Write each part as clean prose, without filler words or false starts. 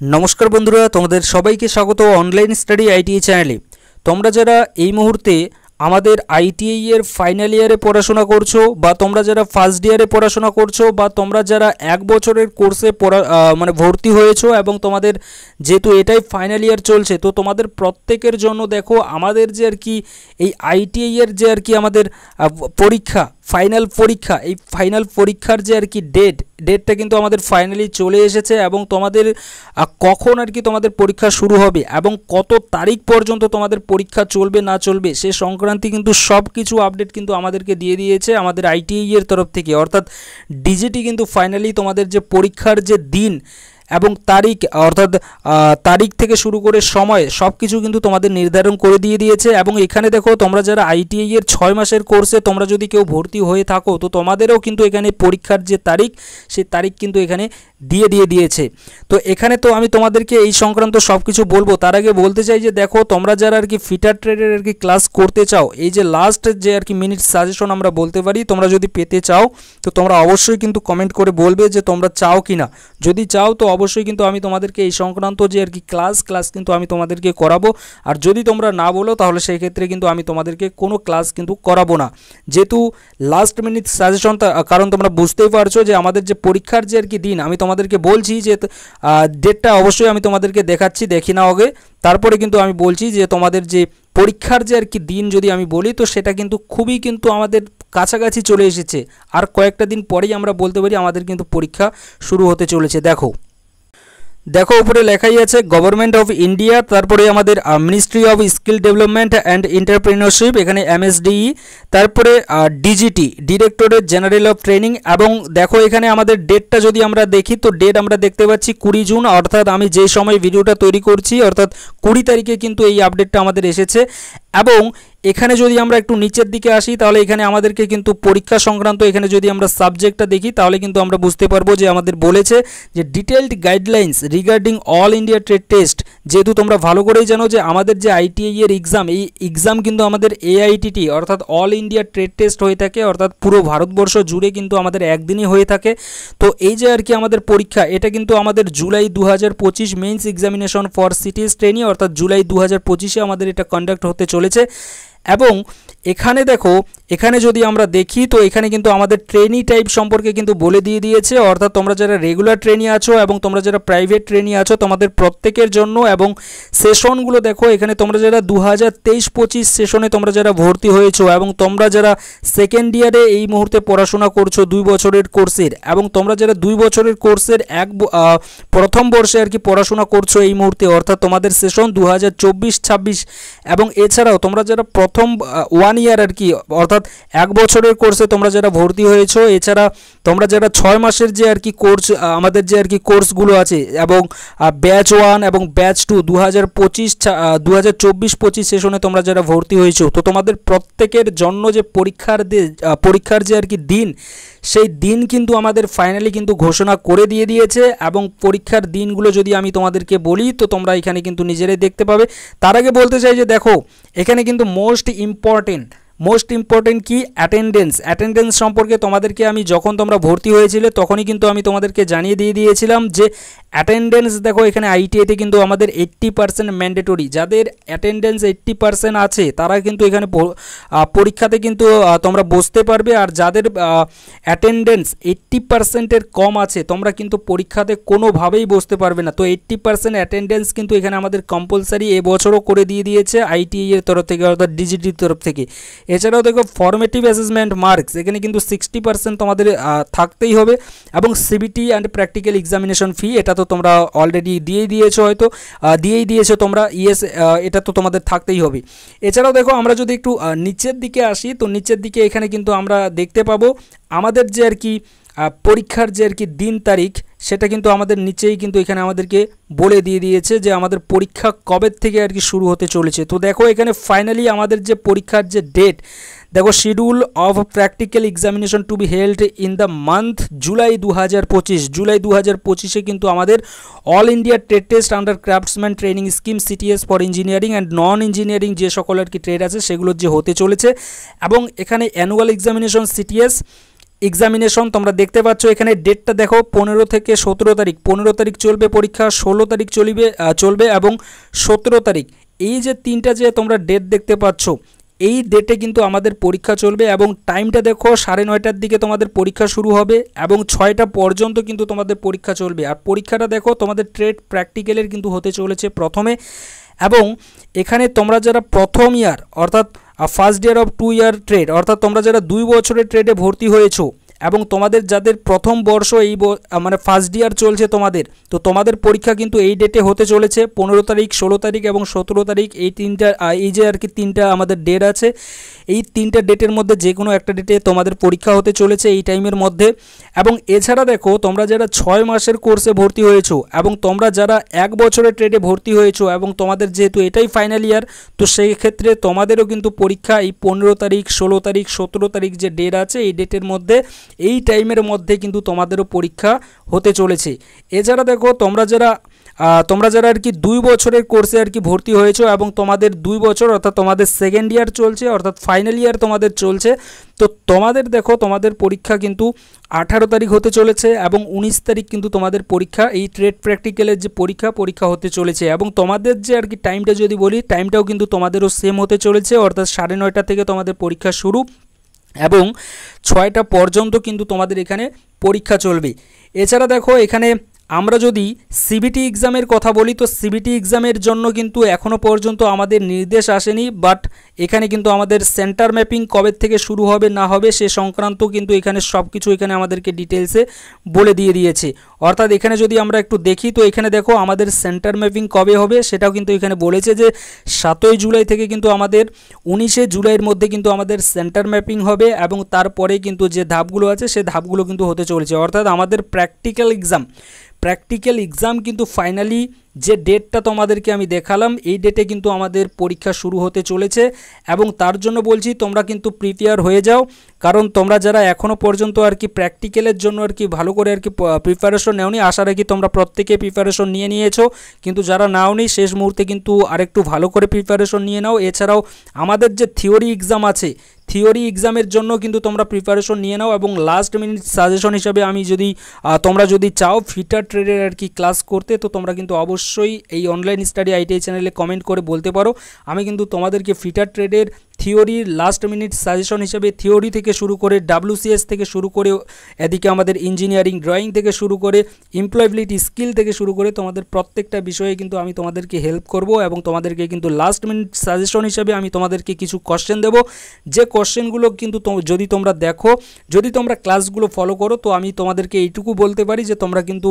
नमस्कार बंधुरा तुम्हारे सबाइके स्वागत ऑनलाइन स्टाडी आईटीआई चैनले। তোমরা যারা এই মুহূর্তে আমাদের আইটিআই এর ফাইনাল ইয়ারে পড়াশোনা করছো বা তোমরা যারা ফার্স্ট ইয়ারে পড়াশোনা করছো বা তোমরা যারা এক বছরের কোর্সে মানে ভর্তি হয়েছো এবং তোমাদের যেহেতু এটাই ফাইনাল ইয়ার চলছে তো তোমাদের প্রত্যেকের জন্য দেখো আমাদের যে আর কি এই আইটিআই এর যে আর কি আমাদের পরীক্ষা ফাইনাল পরীক্ষা এই ফাইনাল পরীক্ষার যে আর কি ডেটটা কিন্তু আমাদের ফাইনালি চলে এসেছে এবং তোমাদের কখন আর কি তোমাদের পরীক্ষা শুরু হবে এবং কত তারিখ পর্যন্ত তোমাদের পরীক্ষা চলবে না চলবে সে সংক্রান্তি কিন্তু সব কিছু আপডেট কিন্তু আমাদেরকে দিয়ে দিয়েছে আমাদের আইটিআই এর তরফ থেকে। অর্থাৎ ডিজিটি কিন্তু ফাইনালি তোমাদের যে পরীক্ষার যে দিন এবং তারিখ অর্থাৎ তারিখ থেকে শুরু করে সময় সব কিছু কিন্তু তোমাদের নির্ধারণ করে দিয়ে দিয়েছে। এবং এখানে দেখো তোমরা যারা আইটিআই এর 6 মাসের কোর্সে তোমরা যদি কেউ ভর্তি হয়ে থাকো তো তোমাদেরও কিন্তু এখানে পরীক্ষার যে তারিখ সেই তারিখ কিন্তু এখানে দিয়েছে। তো এখানে তো আমি তোমাদেরকে এই সংক্রান্ত সব কিছু বলবো, তার আগে বলতে চাই যে দেখো তোমরা যারা আর কি ফিটার ট্রেডের আর কি ক্লাস করতে চাও এই যে লাস্ট যে আর কি মিনিট সাজেশন আমরা বলতে পারি তোমরা যদি পেতে চাও তো তোমরা অবশ্যই কিন্তু কমেন্ট করে বলবে যে তোমরা চাও কিনা। যদি চাও তো অবশ্যই কিন্তু আমি তোমাদেরকে এই সংক্রান্ত যে আর কি ক্লাস কিন্তু আমি তোমাদেরকে করাবো। আর যদি তোমরা না বলো তাহলে সেই ক্ষেত্রে কিন্তু আমি তোমাদেরকে কোনো ক্লাস কিন্তু করাবো না, যেহেতু লাস্ট মিনিট সাজেশন। কারণ তোমরা বুঝতেই পারছো যে আমাদের যে পরীক্ষার যে আর কি দিন আমি তোমাদেরকে বলছি যে ডেটটা অবশ্যই আমি তোমাদেরকে দেখাচ্ছি, দেখি না আগে তারপরে কিন্তু আমি বলছি যে তোমাদের যে পরীক্ষার যে আর কি দিন যদি আমি বলি তো সেটা কিন্তু খুবই কিন্তু আমাদের কাছাকাছি চলে এসেছে। আর কয়েকটা দিন পরেই আমরা বলতে পারি আমাদের কিন্তু পরীক্ষা শুরু হতে চলেছে। দেখো উপরে লেখাই আছে গভর্নমেন্ট অফ ইন্ডিয়া, তারপরে আমাদের ministry of skill development and entrepreneurship, এখানে এমএসডিই, তারপরে ডিজিটি ডিরেক্টরেট জেনারেল অফ ট্রেনিং। এবং দেখো এখানে আমাদের ডেটটা যদি আমরা দেখি তো ডেট আমরা দেখতে পাচ্ছি 20 জুন, অর্থাৎ আমি যে সময় ভিডিওটা তৈরি করছি অর্থাৎ 20 তারিখে কিন্তু এই আপডেটটা আমাদের এসেছে। এবং এখানে যদি আমরা একটু নিচের দিকে আসি তাহলে এখানে আমাদেরকে কিন্তু পরীক্ষা সংক্রান্ত এখানে যদি আমরা সাবজেক্টটা দেখি তাহলে কিন্তু আমরা বুঝতে পারবো যে আমাদের বলেছে যে detailed guidelines regarding all India trade test. যেহেতু তোমরা ভালো করেই জানো যে আমাদের যে আইটিআই এর এক্সাম এই এক্সাম কিন্তু আমাদের এআইটিটি অর্থাৎ অল ইন্ডিয়া ট্রেড টেস্ট হয়ে থাকে, অর্থাৎ পুরো ভারতবর্ষ জুড়ে কিন্তু আমাদের একদিনই হয়ে থাকে। তো এই যে আর কি আমাদের পরীক্ষা এটা কিন্তু আমাদের July 2025 means examination for সিটিজ trainee অর্থাৎ জুলাই 2025-এ আমাদের এটা কন্ডাক্ট হতে চলেছে। এবং এখানে দেখো এখানে যদি আমরা দেখি তো এখানে কিন্তু আমাদের ট্রেনি টাইপ সম্পর্কে কিন্তু বলে দিয়ে দিয়েছে, অর্থাৎ তোমরা যারা রেগুলার ট্রেনি আছো এবং তোমরা যারা প্রাইভেট ট্রেনি আছো তোমাদের প্রত্যেকের জন্য। এবং সেশনগুলো দেখো এখানে তোমরা যারা 2023-25 সেশনে তোমরা যারা ভর্তি হয়েছো এবং তোমরা যারা সেকেন্ড ইয়ারে এই মুহূর্তে পড়াশোনা করছো 2 বছরের কোর্সের এবং তোমরা যারা 2 বছরের কোর্সের প্রথম বর্ষে আর কি পড়াশোনা করছো এই মুহূর্তে অর্থাৎ তোমাদের সেশন 2024-26। এবং এছাড়াও তোমরা যারা প্রথম 1 ইয়ার আর কি অর্থাৎ 1 বছরের কোর্সে তোমরা যারা ভর্তি হয়েছো, এছাড়া তোমরা যারা 6 মাসের যে আর কি কোর্স আমাদের যে আর কি কোর্সগুলো আছে এবং ব্যাচ 1 এবং ব্যাচ 2 2024-25 সেশনে তোমরা যারা ভর্তি হয়েছো তো তোমাদের প্রত্যেকের জন্য যে পরীক্ষার যে আর কি দিন সেই দিন কিন্তু আমাদের ফাইনালি কিন্তু ঘোষণা করে দিয়েছে। এবং পরীক্ষার দিনগুলো যদি আমি তোমাদেরকে বলি তো তোমরা এখানে কিন্তু নিজেরাই দেখতে পাবে। তার আগে বলতে চাই যে দেখো এখানে কিন্তু মোস্ট ইম্পর্টেন্ট কি অ্যাটেন্ডেন্স সম্পর্কে তোমাদেরকে আমি যখন তোমরা ভর্তি হয়েছিলে তখনই কিন্তু আমি তোমাদেরকে জানিয়ে দিয়েছিলাম যে অ্যাটেন্ডেন্স দেখো এখানে আইটিআইতে কিন্তু আমাদের 80% ম্যান্ডেটরি। যাদের অ্যাটেন্ডেন্স 80% আছে তারা কিন্তু এখানে পরীক্ষাতে কিন্তু তোমরা বসতে পারবে, আর যাদের অ্যাটেন্ডেন্স 80%-এর কম আছে তোমরা কিন্তু পরীক্ষাতে কোনোভাবেই বসতে পারবে না। তো 80% অ্যাটেন্ডেন্স কিন্তু এখানে আমাদের কম্পালসারি এবছরও করে দিয়েছে আইটিআই এর তরফ থেকে অর্থাৎ ডিজিটির তরফ থেকে। এছাড়াও দেখো ফর্মেটিভ অ্যাসেসমেন্ট মার্কস এখানে কিন্তু 60% তোমাদের থাকতেই হবে। এবং সিবিটি অ্যান্ড প্র্যাকটিক্যাল এক্সামিনেশন ফি এটা তো তোমরা অলরেডি দিয়েই দিয়েছো তোমরা, এটা তো তোমাদের থাকতেই হবে। এছাড়াও দেখো আমরা যদি একটু নিচের দিকে আসি তো নিচের দিকে এখানে কিন্তু আমরা দেখতে পাবো আমাদের যে আর কি পরীক্ষার যে আর কি দিন তারিখ সেটা কিন্তু আমাদের নিচেই কিন্তু এখানে আমাদেরকে বলে দিয়েছে যে আমাদের পরীক্ষা কবে থেকে আর কি শুরু হতে চলেছে। তো দেখো এখানে ফাইনালি আমাদের যে পরীক্ষার যে ডেট দেখো schedule of practical examination to be held in the month July 2025 কিন্তু আমাদের all India trade test under craftsman training scheme CTS for engineering and non engineering যে সকল আর কি ট্রেড আছে সেগুলোর যে হতে চলেছে। এবং এখানে অ্যানুয়াল এক্সামিনেশন সিটিএস এক্সামিনেশন তোমরা দেখতে পাচ্ছ এখানে ডেটটা দেখো 15 থেকে 17 তারিখ, 15 তারিখ চলবে পরীক্ষা, 16 তারিখ চলবে এবং 17 তারিখ। এই যে তিনটা যে তোমরা ডেট দেখতে পাচ্ছ এই ডেটে কিন্তু আমাদের পরীক্ষা চলবে এবং টাইমটা দেখো 9:30টার দিকে তোমাদের পরীক্ষা শুরু হবে এবং 6টা পর্যন্ত কিন্তু তোমাদের পরীক্ষা চলবে। আর পরীক্ষাটা দেখো তোমাদের ট্রেড প্র্যাকটিক্যালের কিন্তু হতে চলেছে প্রথমে, এবং এখানে তোমরা যারা প্রথম ইয়ার অর্থাৎ first year of 2 year trade অর্থাৎ তোমরা যারা 2 বছরের ট্রেডে ভর্তি হয়েছো এবং তোমাদের যাদের প্রথম বর্ষ এই মানে ফার্স্ট ইয়ার চলছে তোমাদের, তো তোমাদের পরীক্ষা কিন্তু এই ডেটে হতে চলেছে 15 তারিখ, 16 তারিখ এবং 17 তারিখ। এই তিনটা এই যে আর কি তিনটা আমাদের ডেট আছে, এই তিনটা ডেটের মধ্যে যে কোনো একটা ডেটে তোমাদের পরীক্ষা হতে চলেছে এই টাইমের মধ্যে। এবং এছাড়া দেখো তোমরা যারা 6 মাসের কোর্সে ভর্তি হয়েছো এবং তোমরা যারা 1 বছরের ট্রেডে ভর্তি হয়েছো এবং তোমাদের যেহেতু এটাই ফাইনাল ইয়ার, তো সেই ক্ষেত্রে তোমাদেরও কিন্তু পরীক্ষা এই 15 তারিখ, 16 তারিখ, 17 তারিখ যে ডেট আছে এই ডেটের মধ্যে, এই টাইমের মধ্যে কিন্তু তোমাদেরও পরীক্ষা হতে চলেছে। এছাড়া দেখো তোমরা যারা আর কি 2 বছরের কোর্সে আর কি ভর্তি হয়েছো এবং তোমাদের 2 বছর অর্থাৎ তোমাদের সেকেন্ড ইয়ার চলছে অর্থাৎ ফাইনাল ইয়ার তোমাদের চলছে, তো তোমাদের দেখো তোমাদের পরীক্ষা কিন্তু 18 তারিখ হতে চলেছে এবং 19 তারিখ কিন্তু তোমাদের পরীক্ষা এই ট্রেড প্র্যাকটিক্যালের যে পরীক্ষা হতে চলেছে। এবং তোমাদের যে আর কি টাইমটা যদি বলি, টাইমটাও কিন্তু তোমাদেরও সেম হতে চলেছে অর্থাৎ 9:30টা থেকে তোমাদের পরীক্ষা শুরু এবং 6টা পর্যন্ত কিন্তু তোমাদের এখানে পরীক্ষা চলবে। এছাড়া দেখো এখানে আমরা যদি সিবিটি এক্সামের কথা বলি, তো সিবিটি এক্সামের জন্য কিন্তু এখনও পর্যন্ত আমাদের নির্দেশ আসেনি, বাট এখানে কিন্তু আমাদের সেন্টার ম্যাপিং কবে থেকে শুরু হবে না হবে সে সংক্রান্ত কিন্তু এখানে সব কিছু এখানে আমাদেরকে ডিটেলসে বলে দিয়ে দিয়েছে। অর্থাৎ এখানে যদি আমরা একটু দেখি, তো এখানে দেখো আমাদের সেন্টার ম্যাপিং কবে হবে সেটাও কিন্তু এখানে বলেছে যে 7ই জুলাই থেকে কিন্তু আমাদের 19শে জুলাইয়ের মধ্যে কিন্তু আমাদের সেন্টার ম্যাপিং হবে এবং তারপরে কিন্তু যে ধাপগুলো আছে সে ধাপগুলো কিন্তু হতে চলেছে। অর্থাৎ আমাদের প্র্যাকটিক্যাল এক্সাম কিন্তু ফাইনালি যে ডেটটা তোমাদেরকে আমি দেখালাম এই ডেটে কিন্তু আমাদের পরীক্ষা শুরু হতে চলেছে এবং তার জন্য বলছি তোমরা কিন্তু প্রিপেয়ার হয়ে যাও, কারণ তোমরা যারা এখনও পর্যন্ত আর কি প্র্যাকটিক্যালের জন্য আর কি ভালো করে আর কি প্রিপারেশন নেওনি, আশা রাখি তোমরা প্রত্যেকে প্রিপারেশন নিয়েছো, কিন্তু যারা নাওনি শেষ মুহূর্তে কিন্তু আরেকটু ভালো করে প্রিপারেশন নিয়ে নাও। এছাড়াও আমাদের যে থিওরি এক্সাম আছে, থিওরি এক্সামের জন্য কিন্তু তোমরা প্রিপারেশন নিয়ে নাও এবং লাস্ট মিনিট সাজেশন হিসাবে আমি তোমরা যদি চাও ফিটার ট্রেডের আর কি ক্লাস করতে, তো তোমরা কিন্তু অবশ্যই এই অনলাইন স্টাডি আইটিআই চ্যানেলে কমেন্ট করে বলতে পারো। আমি কিন্তু তোমাদেরকে ফিটার ট্রেডের থিওরির লাস্ট মিনিট সাজেশন হিসেবে থিওরি থেকে শুরু করে WCS থেকে শুরু করে এদিকে আমাদের ইঞ্জিনিয়ারিং ড্রয়িং থেকে শুরু করে এমপ্লয়েবিলিটি স্কিল থেকে শুরু করে তোমাদের প্রত্যেকটা বিষয়ে কিন্তু আমি তোমাদেরকে হেল্প করব এবং তোমাদেরকে কিন্তু লাস্ট মিনিট সাজেশন হিসেবে আমি তোমাদেরকে কিছু কোশ্চেন দেব, যে কোশ্চেনগুলো কিন্তু যদি তোমরা দেখো, যদি তোমরা ক্লাসগুলো ফলো করো, তো আমি তোমাদেরকে এইটুকু বলতে পারি যে তোমরা কিন্তু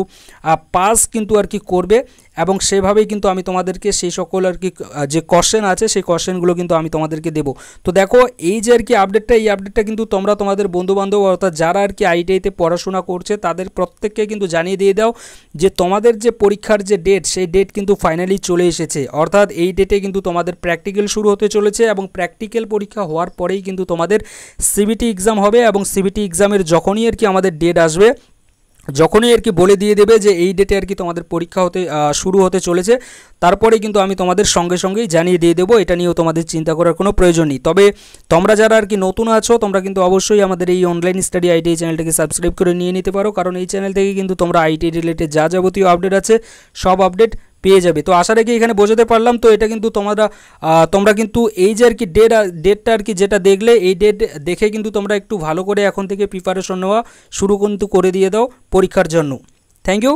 পাস কিন্তু আর কি করবে এবং সেভাবেই কিন্তু আমি তোমাদেরকে সেই সকল আর কি যে কোশ্চেন আছে সেই কোশ্চেনগুলো কিন্তু আমি তোমাদেরকে দেবো। তো দেখো এই যে আর কি এই আপডেটটা কিন্তু তোমরা তোমাদের বন্ধুবান্ধব অর্থাৎ যারা আর কি আইটিআইতে পড়াশোনা করছে তাদের প্রত্যেককে কিন্তু জানিয়ে দিয়ে দাও যে তোমাদের যে পরীক্ষার যে ডেট সেই ডেট কিন্তু ফাইনালি চলে এসেছে। অর্থাৎ এই ডেটে কিন্তু তোমাদের প্র্যাকটিক্যাল শুরু হতে চলেছে এবং প্র্যাকটিক্যাল পরীক্ষা হওয়ার পরেই কিন্তু তোমাদের সিবিটি এক্সাম হবে এবং সিবিটি এক্সামের যখনই আর কি আমাদের ডেট আসবে, যখনই আর কি বলে দিয়ে দেবে যে এই ডেটে আর কি তোমাদের পরীক্ষা শুরু হতে চলেছে, তারপরে কিন্তু আমি তোমাদের সঙ্গেই জানিয়ে দিয়ে দেবো, এটা নিয়েও তোমাদের চিন্তা করার কোনো প্রয়োজন নেই। তবে তোমরা যারা আর কি নতুন আছো তোমরা কিন্তু অবশ্যই আমাদের এই অনলাইন স্টাডি আইটিআই চ্যানেলটাকে সাবস্ক্রাইব করে নিয়ে নিতে পারো, কারণ এই চ্যানেল থেকে কিন্তু তোমরা আইটিআই রিলেটেড যা যাবতীয় আপডেট আছে সব আপডেট পেয়ে যাবে। তো আশা রাখি এখানে বোঝাতে পারলাম। তো এটা কিন্তু তোমরা কিন্তু এই যে আর কি ডেটটা আর কি যেটা দেখলে এই ডেট দেখে কিন্তু তোমরা একটু ভালো করে এখন থেকে প্রিপারেশন নেওয়া শুরু কিন্তু করে দিয়ে দাও পরীক্ষার জন্য। Thank you.